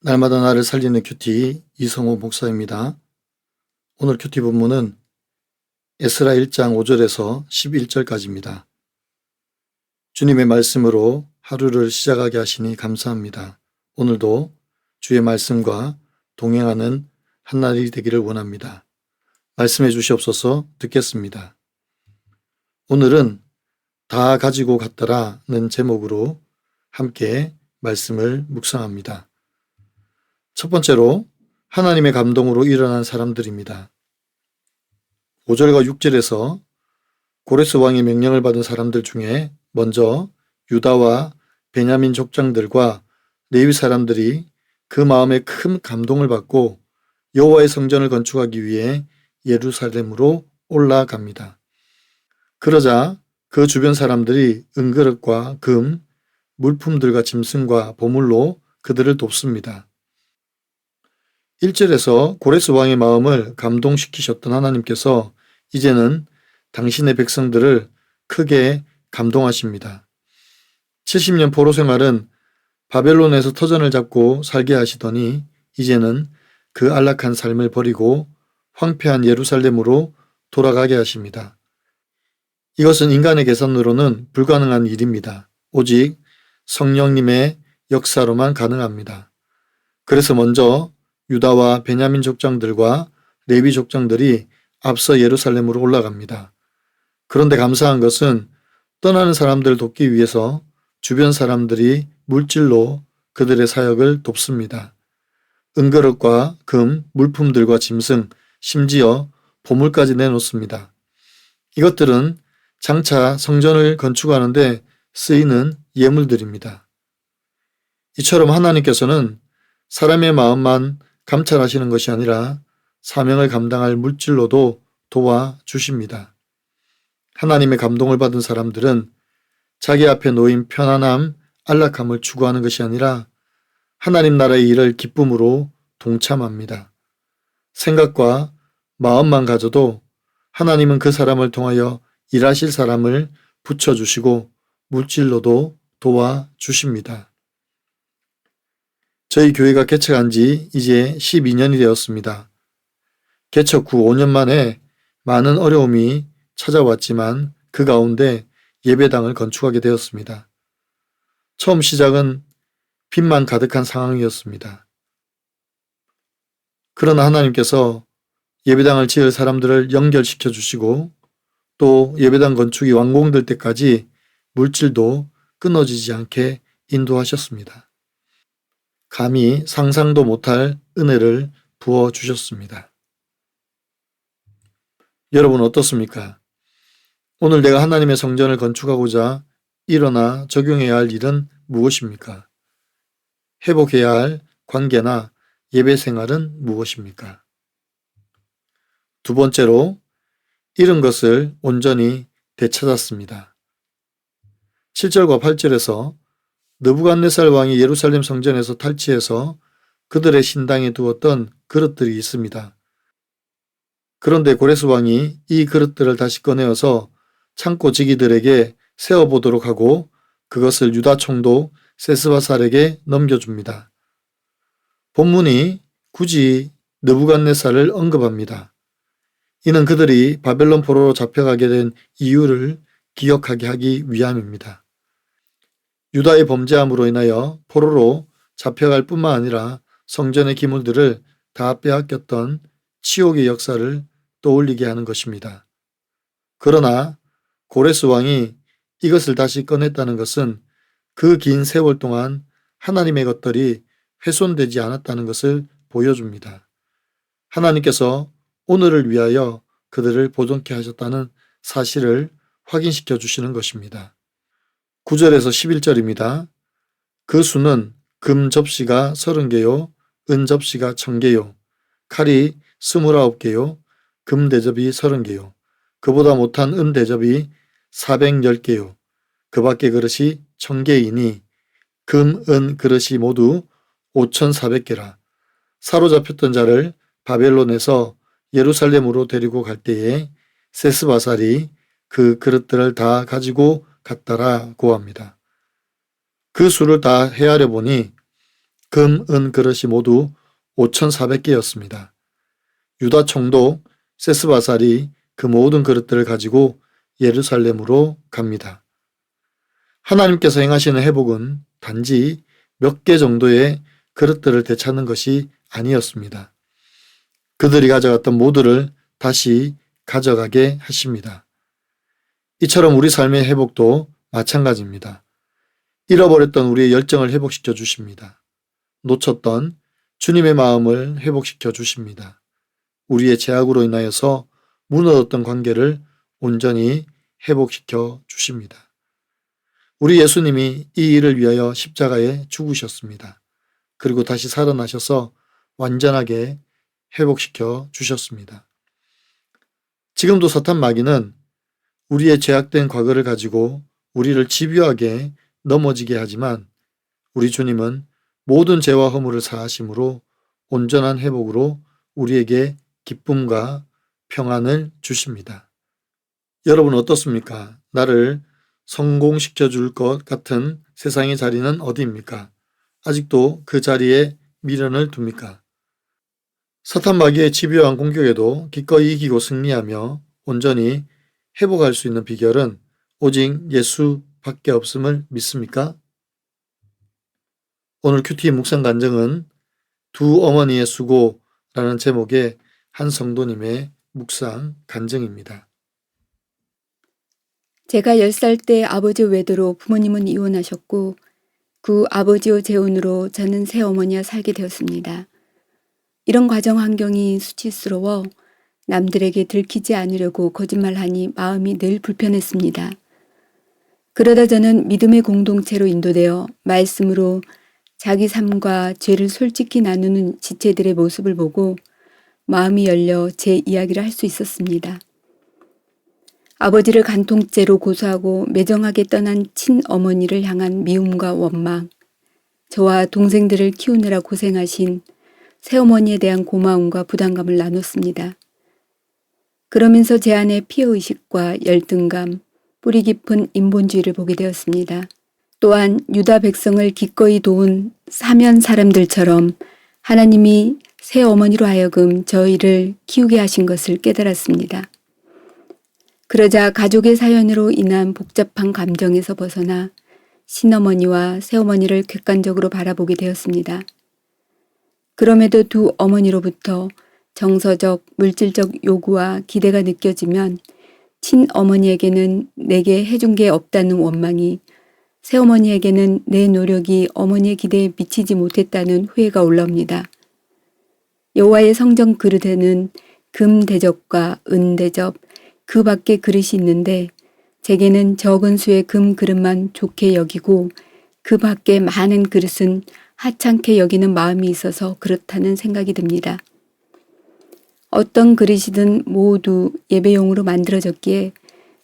날마다 나를 살리는 큐티 이성호 목사입니다. 오늘 큐티 본문은 에스라 1장 5절에서 11절까지입니다. 주님의 말씀으로 하루를 시작하게 하시니 감사합니다. 오늘도 주의 말씀과 동행하는 한날이 되기를 원합니다. 말씀해 주시옵소서. 듣겠습니다. 오늘은 다 가지고 갔더라는 제목으로 함께 말씀을 묵상합니다. 첫 번째로 하나님의 감동으로 일어난 사람들입니다. 5절과 6절에서 고레스 왕의 명령을 받은 사람들 중에 먼저 유다와 베냐민 족장들과 레위 사람들이 그 마음에 큰 감동을 받고 여호와의 성전을 건축하기 위해 예루살렘으로 올라갑니다. 그러자 그 주변 사람들이 은그릇과 금, 물품들과 짐승과 보물로 그들을 돕습니다. 1절에서 고레스 왕의 마음을 감동시키셨던 하나님께서 이제는 당신의 백성들을 크게 감동하십니다. 70년 포로 생활은 바벨론에서 터전을 잡고 살게 하시더니 이제는 그 안락한 삶을 버리고 황폐한 예루살렘으로 돌아가게 하십니다. 이것은 인간의 계산으로는 불가능한 일입니다. 오직 성령님의 역사로만 가능합니다. 그래서 먼저 유다와 베냐민 족장들과 레위 족장들이 앞서 예루살렘으로 올라갑니다. 그런데 감사한 것은 떠나는 사람들을 돕기 위해서 주변 사람들이 물질로 그들의 사역을 돕습니다. 은그릇과 금, 물품들과 짐승, 심지어 보물까지 내놓습니다. 이것들은 장차 성전을 건축하는데 쓰이는 예물들입니다. 이처럼 하나님께서는 사람의 마음만 감찰하시는 것이 아니라 사명을 감당할 물질로도 도와주십니다. 하나님의 감동을 받은 사람들은 자기 앞에 놓인 편안함, 안락함을 추구하는 것이 아니라 하나님 나라의 일을 기쁨으로 동참합니다. 생각과 마음만 가져도 하나님은 그 사람을 통하여 일하실 사람을 붙여주시고 물질로도 도와주십니다. 저희 교회가 개척한 지 이제 12년이 되었습니다. 개척 후 5년 만에 많은 어려움이 찾아왔지만 그 가운데 예배당을 건축하게 되었습니다. 처음 시작은 빚만 가득한 상황이었습니다. 그러나 하나님께서 예배당을 지을 사람들을 연결시켜 주시고 또 예배당 건축이 완공될 때까지 물질도 끊어지지 않게 인도하셨습니다. 감히 상상도 못할 은혜를 부어주셨습니다. 여러분 어떻습니까? 오늘 내가 하나님의 성전을 건축하고자 일어나 적용해야 할 일은 무엇입니까? 회복해야 할 관계나 예배 생활은 무엇입니까? 두 번째로 잃은 것을 온전히 되찾았습니다. 7절과 8절에서 느부갓네살 왕이 예루살렘 성전에서 탈취해서 그들의 신당에 두었던 그릇들이 있습니다. 그런데 고레스 왕이 이 그릇들을 다시 꺼내어서 창고 지기들에게 세어보도록 하고 그것을 유다 총독 세스바살에게 넘겨줍니다. 본문이 굳이 느부갓네살을 언급합니다. 이는 그들이 바벨론 포로로 잡혀가게 된 이유를 기억하게 하기 위함입니다. 유다의 범죄함으로 인하여 포로로 잡혀갈 뿐만 아니라 성전의 기물들을 다 빼앗겼던 치욕의 역사를 떠올리게 하는 것입니다. 그러나 고레스 왕이 이것을 다시 꺼냈다는 것은 그 긴 세월 동안 하나님의 것들이 훼손되지 않았다는 것을 보여줍니다. 하나님께서 오늘을 위하여 그들을 보존케 하셨다는 사실을 확인시켜 주시는 것입니다. 9절에서 11절입니다. 그 수는 금 접시가 30개요, 은 접시가 1000개요, 칼이 29개요, 금 대접이 30개요, 그보다 못한 은 대접이 410개요, 그 밖의 그릇이 1000개이니 금, 은 그릇이 모두 5400개라. 사로잡혔던 자를 바벨론에서 예루살렘으로 데리고 갈 때에 세스바살이 그 그릇들을 다 가지고 갔다라고 합니다. 그 수를 다 헤아려 보니 금, 은 그릇이 모두 5,400개였습니다. 유다 총독 세스바살이 그 모든 그릇들을 가지고 예루살렘으로 갑니다. 하나님께서 행하시는 회복은 단지 몇 개 정도의 그릇들을 되찾는 것이 아니었습니다. 그들이 가져갔던 모두를 다시 가져가게 하십니다. 이처럼 우리 삶의 회복도 마찬가지입니다. 잃어버렸던 우리의 열정을 회복시켜 주십니다. 놓쳤던 주님의 마음을 회복시켜 주십니다. 우리의 죄악으로 인하여서 무너졌던 관계를 온전히 회복시켜 주십니다. 우리 예수님이 이 일을 위하여 십자가에 죽으셨습니다. 그리고 다시 살아나셔서 완전하게 회복시켜 주셨습니다. 지금도 사탄 마귀는 우리의 죄악된 과거를 가지고 우리를 집요하게 넘어지게 하지만 우리 주님은 모든 죄와 허물을 사하심으로 온전한 회복으로 우리에게 기쁨과 평안을 주십니다. 여러분 어떻습니까? 나를 성공시켜 줄 것 같은 세상의 자리는 어디입니까? 아직도 그 자리에 미련을 둡니까? 사탄 마귀의 집요한 공격에도 기꺼이 이기고 승리하며 온전히 회복할 수 있는 비결은 오직 예수밖에 없음을 믿습니까? 오늘 큐티 묵상 간증은 두 어머니의 수고라는 제목의 한 성도님의 묵상 간증입니다. 제가 10살 때 아버지 외도로 부모님은 이혼하셨고 그 아버지의 재혼으로 저는 새어머니와 살게 되었습니다. 이런 가정 환경이 수치스러워 남들에게 들키지 않으려고 거짓말하니 마음이 늘 불편했습니다. 그러다 저는 믿음의 공동체로 인도되어 말씀으로 자기 삶과 죄를 솔직히 나누는 지체들의 모습을 보고 마음이 열려 제 이야기를 할 수 있었습니다. 아버지를 간통죄로 고소하고 매정하게 떠난 친어머니를 향한 미움과 원망, 저와 동생들을 키우느라 고생하신 새어머니에 대한 고마움과 부담감을 나눴습니다. 그러면서 제 안에 피해의식과 열등감, 뿌리 깊은 인본주의를 보게 되었습니다. 또한 유다 백성을 기꺼이 도운 사면 사람들처럼 하나님이 새어머니로 하여금 저희를 키우게 하신 것을 깨달았습니다. 그러자 가족의 사연으로 인한 복잡한 감정에서 벗어나 친어머니와 새어머니를 객관적으로 바라보게 되었습니다. 그럼에도 두 어머니로부터 정서적, 물질적 요구와 기대가 느껴지면 친어머니에게는 내게 해준 게 없다는 원망이, 새어머니에게는 내 노력이 어머니의 기대에 미치지 못했다는 후회가 올라옵니다. 여호와의 성전 그릇에는 금 대접과 은 대접, 그 밖에 그릇이 있는데 제게는 적은 수의 금 그릇만 좋게 여기고 그 밖에 많은 그릇은 하찮게 여기는 마음이 있어서 그렇다는 생각이 듭니다. 어떤 그릇이든 모두 예배용으로 만들어졌기에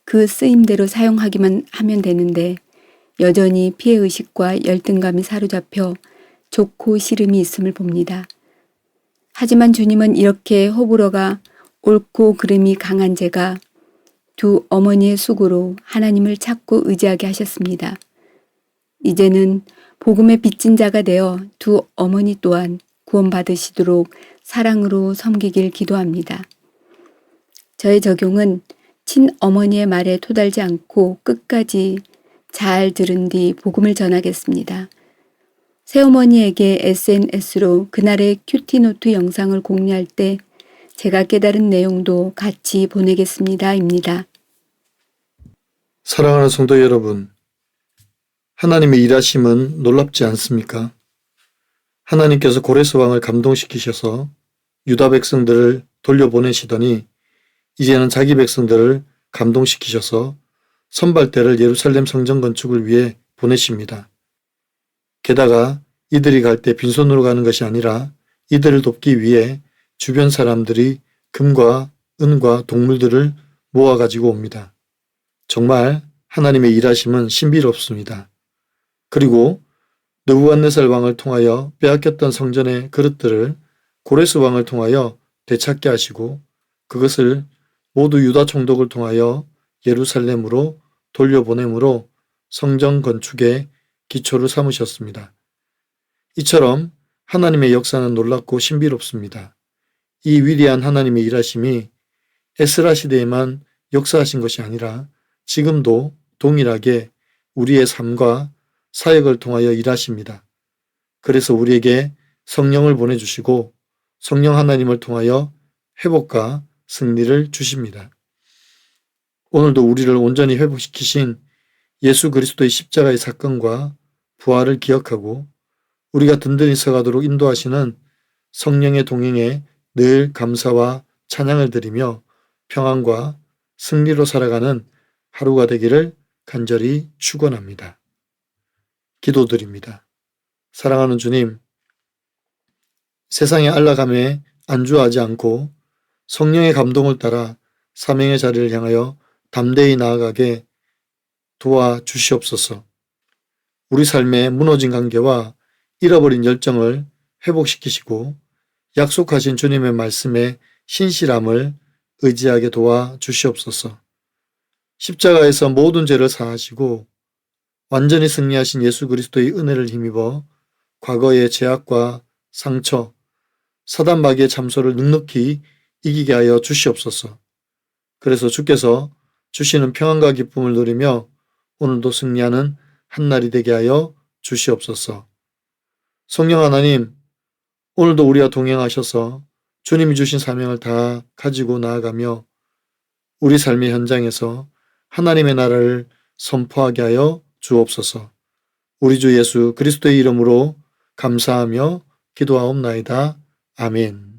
그 쓰임대로 사용하기만 하면 되는데 여전히 피해의식과 열등감이 사로잡혀 좋고 싫음이 있음을 봅니다. 하지만 주님은 이렇게 호불호가 옳고 그름이 강한 제가 두 어머니의 수고로 하나님을 찾고 의지하게 하셨습니다. 이제는 복음의 빚진 자가 되어 두 어머니 또한 구원받으시도록 사랑으로 섬기길 기도합니다. 저의 적용은 친어머니의 말에 토달지 않고 끝까지 잘 들은 뒤 복음을 전하겠습니다. 새어머니에게 SNS로 그날의 큐티노트 영상을 공유할 때 제가 깨달은 내용도 같이 보내겠습니다.입니다. 사랑하는 성도 여러분, 하나님의 일하심은 놀랍지 않습니까? 하나님께서 고레스 왕을 감동시키셔서 유다 백성들을 돌려보내시더니 이제는 자기 백성들을 감동시키셔서 선발대를 예루살렘 성전 건축을 위해 보내십니다. 게다가 이들이 갈 때 빈손으로 가는 것이 아니라 이들을 돕기 위해 주변 사람들이 금과 은과 동물들을 모아가지고 옵니다. 정말 하나님의 일하심은 신비롭습니다. 그리고 느부갓네살 왕을 통하여 빼앗겼던 성전의 그릇들을 고레스 왕을 통하여 되찾게 하시고 그것을 모두 유다 총독을 통하여 예루살렘으로 돌려보내므로 성전 건축의 기초를 삼으셨습니다. 이처럼 하나님의 역사는 놀랍고 신비롭습니다. 이 위대한 하나님의 일하심이 에스라 시대에만 역사하신 것이 아니라 지금도 동일하게 우리의 삶과 사역을 통하여 일하십니다. 그래서 우리에게 성령을 보내주시고 성령 하나님을 통하여 회복과 승리를 주십니다. 오늘도 우리를 온전히 회복시키신 예수 그리스도의 십자가의 사건과 부활을 기억하고 우리가 든든히 서가도록 인도하시는 성령의 동행에 늘 감사와 찬양을 드리며 평안과 승리로 살아가는 하루가 되기를 간절히 축원합니다. 기도드립니다. 사랑하는 주님, 세상의 안락함에 안주하지 않고 성령의 감동을 따라 사명의 자리를 향하여 담대히 나아가게 도와주시옵소서. 우리 삶의 무너진 관계와 잃어버린 열정을 회복시키시고 약속하신 주님의 말씀에 신실함을 의지하게 도와주시옵소서. 십자가에서 모든 죄를 사하시고 완전히 승리하신 예수 그리스도의 은혜를 힘입어 과거의 죄악과 상처, 사단 마귀의 참소를 넉넉히 이기게 하여 주시옵소서. 그래서 주께서 주시는 평안과 기쁨을 누리며 오늘도 승리하는 한날이 되게 하여 주시옵소서. 성령 하나님, 오늘도 우리와 동행하셔서 주님이 주신 사명을 다 가지고 나아가며 우리 삶의 현장에서 하나님의 나라를 선포하게 하여 주옵소서. 우리 주 예수 그리스도의 이름으로 감사하며 기도하옵나이다. 아멘.